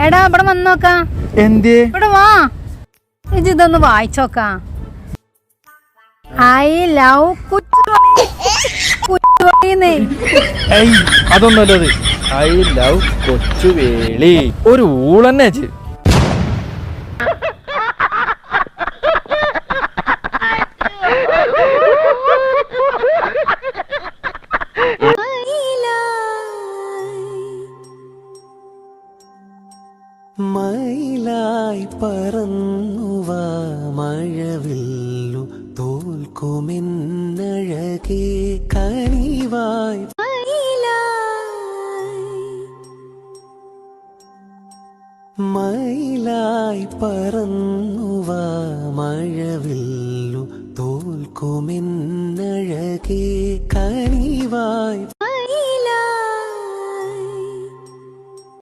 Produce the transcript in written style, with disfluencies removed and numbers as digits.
എടാ ഇവിടെ വന്നോക്കാ. എന്തേ? ഇവിടെ വാ, ഇതൊന്ന് വായിച്ചോക്കാ. ഐ ലവ് കുച്ചുവളീന്നേ. അതൊന്നല്ലത്. I love Kochuveli. ഒരു ഊളന്നെ. മയിലായി പറന്നുവാ മഴവില്ലു തോൽക്കുമെന്നഴകേ കനിവായി. മയിലായി പറന്നുവാ മഴവില്ലു തോൽക്കുമെന്ന